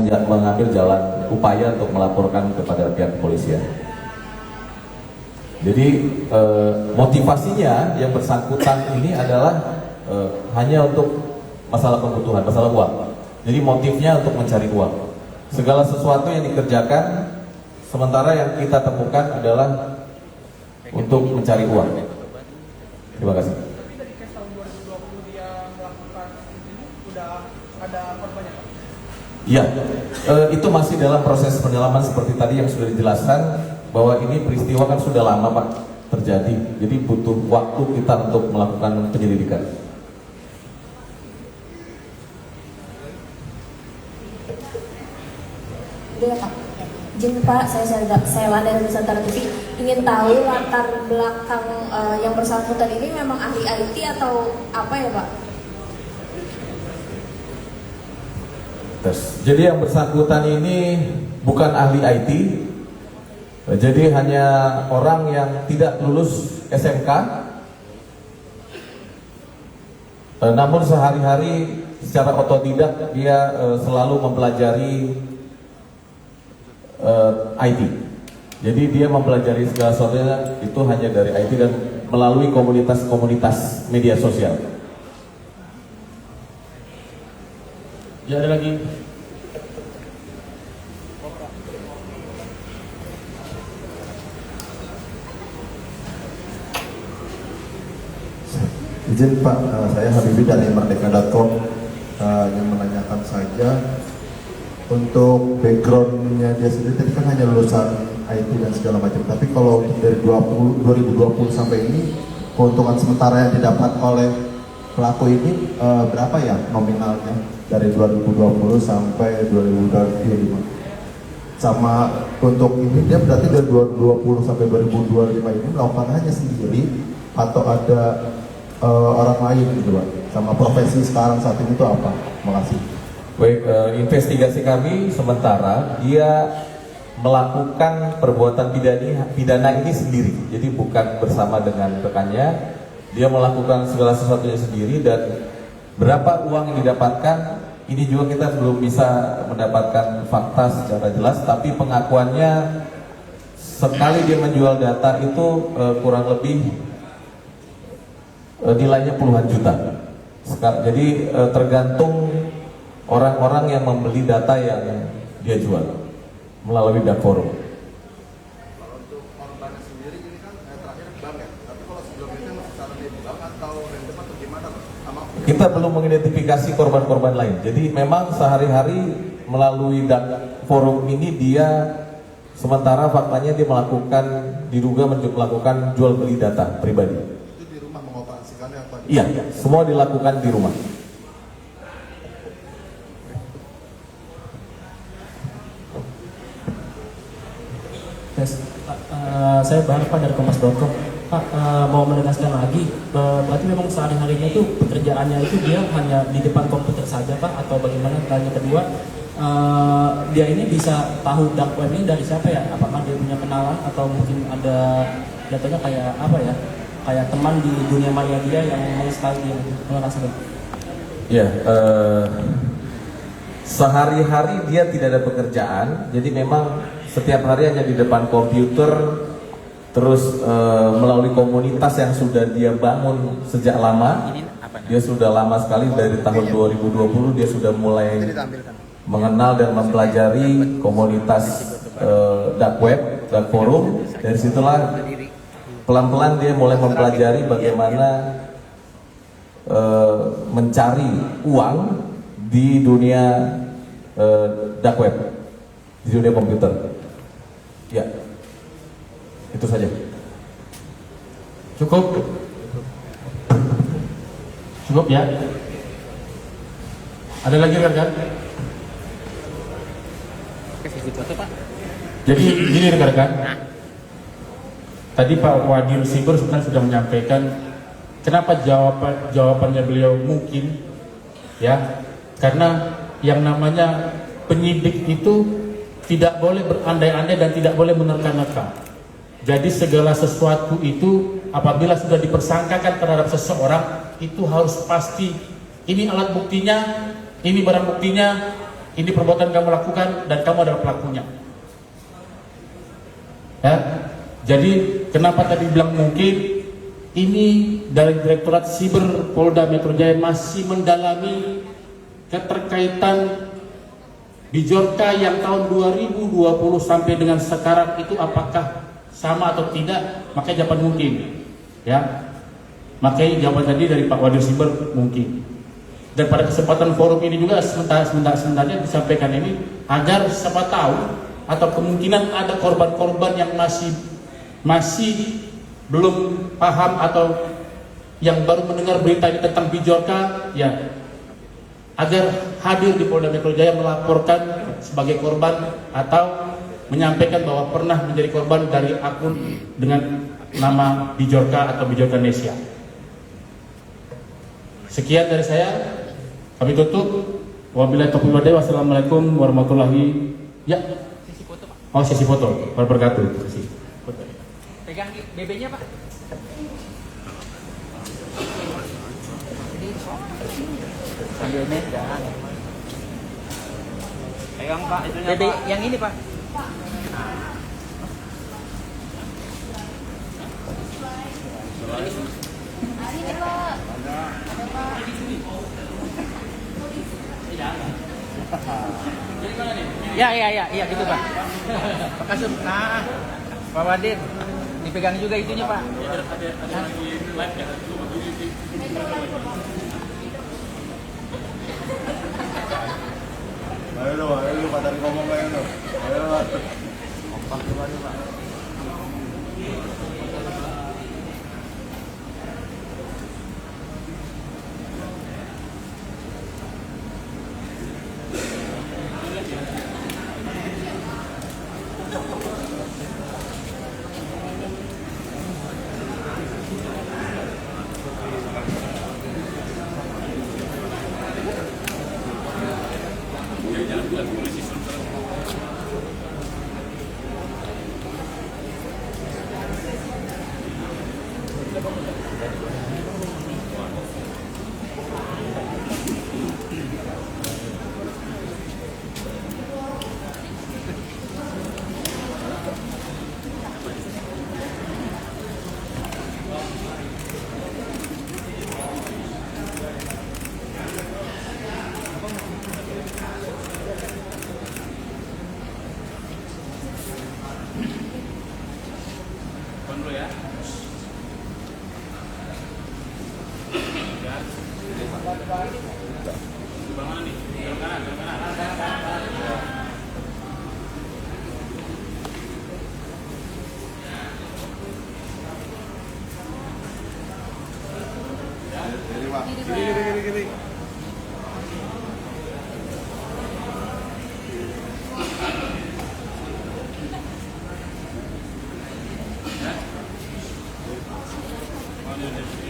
mengambil jalan upaya untuk melaporkan kepada pihak kepolisian. Jadi motivasinya yang bersangkutan ini adalah hanya untuk masalah kebutuhan, masalah uang. Jadi motifnya untuk mencari uang. Segala sesuatu yang dikerjakan, sementara yang kita temukan adalah untuk mencari uang. Terima kasih. Tapi dari kes tahun 2020 dia melakukan ini udah ada korbannya, Pak? Iya, itu masih dalam proses pendalaman seperti tadi yang sudah dijelaskan bahwa ini peristiwa kan sudah lama Pak terjadi. Jadi butuh waktu kita untuk melakukan penyelidikan. Iya Pak. Izin Pak, saya Lana dari Nusantara TV ingin tahu latar belakang yang bersangkutan ini memang ahli IT atau apa ya Pak? Jadi yang bersangkutan ini bukan ahli IT, jadi hanya orang yang tidak lulus SMK, namun sehari-hari secara otodidak dia selalu mempelajari IT. Jadi dia mempelajari segala sesuatunya itu hanya dari IT dan melalui komunitas-komunitas media sosial. Ya, ada lagi. Izin Pak, saya Habibi dari Merdeka.com yang menanyakan saja untuk backgroundnya dia sendiri tadi kan hanya lulusan IT dan segala macam. Tapi kalau untuk dari 2020 sampai ini keuntungan sementara yang didapat oleh pelaku ini berapa ya nominalnya dari 2020 sampai 2025? Sama untuk ini dia berarti dari 2020 sampai 2025 ini melakukan hanya sendiri atau ada orang lain gitu Pak? Sama profesi sekarang saat ini itu apa? Terima kasih. Baik, investigasi kami sementara dia melakukan perbuatan pidana ini sendiri. Jadi bukan bersama dengan rekannya. Dia melakukan segala sesuatunya sendiri dan berapa uang yang didapatkan ini juga kita belum bisa mendapatkan fakta secara jelas, tapi pengakuannya sekali dia menjual data itu kurang lebih nilainya puluhan juta. Jadi tergantung orang-orang yang membeli data yang dia jual melalui dark forum. Kalau untuk korbannya sendiri ini kan terakhir bank ya, tapi kalau sebelumnya masih secara di bank atau random atau gimana Pak? Kita belum mengidentifikasi korban-korban lain. Jadi memang sehari-hari melalui dark forum ini dia sementara faktanya dia diduga melakukan jual beli data pribadi. Itu di rumah mengoperasikannya apa? Iya, semua dilakukan di rumah. Saya Pak dari Kompas.com. Pak, mau menegaskan lagi, berarti memang sehari-harinya itu pekerjaannya itu dia hanya di depan komputer saja Pak, atau bagaimana? Dan yang kedua, dia ini bisa tahu dark web ini dari siapa ya? Apakah dia punya kenalan atau mungkin ada jatuhnya kayak apa ya? Kayak teman di dunia maya dia yang mengetahui dia. Terima kasih Pak. Ya, sehari-hari dia tidak ada pekerjaan, jadi memang setiap hari hanya di depan komputer, terus melalui komunitas yang sudah dia bangun sejak lama. Dia sudah lama sekali, dari tahun 2020 dia sudah mulai mengenal dan mempelajari komunitas dark web, dark forum. Dari situlah pelan-pelan dia mulai mempelajari bagaimana mencari uang di dunia dark web, di dunia komputer. Ya, itu saja. Cukup? Cukup ya? Ada lagi rekan? Jadi gini rekan-rekan, tadi Pak Wadil Siber sudah menyampaikan kenapa jawabannya beliau mungkin, ya, karena yang namanya penyidik itu tidak boleh berandai-andai dan tidak boleh menerka-nerka. Jadi segala sesuatu itu apabila sudah dipersangkakan terhadap seseorang itu harus pasti ini alat buktinya, ini barang buktinya, ini perbuatan kamu lakukan dan kamu adalah pelakunya. Ya, jadi kenapa tadi bilang mungkin? Ini dari Direktorat Siber Polda Metro Jaya masih mendalami keterkaitan Bijorka yang tahun 2020 sampai dengan sekarang itu apakah sama atau tidak, makanya jawaban mungkin, ya. Makanya jawaban tadi dari Pak Wadir Siber mungkin. Dan pada kesempatan forum ini juga sebenarnya disampaikan ini agar siapa tahu atau kemungkinan ada korban-korban yang masih belum paham atau yang baru mendengar berita ini tentang Bijorka, ya, agar hadir di Polda Metro Jaya melaporkan sebagai korban atau menyampaikan bahwa pernah menjadi korban dari akun dengan nama Bijorka atau Bijorka Indonesia. Sekian dari saya, kami tutup. Wabillahi taufiq wal hidayah. Wassalamualaikum warahmatullahi sesi foto wabarakatuh. Pegang BB-nya, Pak. Sambil megang. Pegang, Pak, itunya, BB Pak. Yang ini, Pak. Ini Pak. Ya, gitu, Pak. Pak Kasum. Nah, Pak Wadir, dipegang juga itunya, Pak. Ayo Pak Tari ngomong ayo lo. Ayo. Gini. Ya.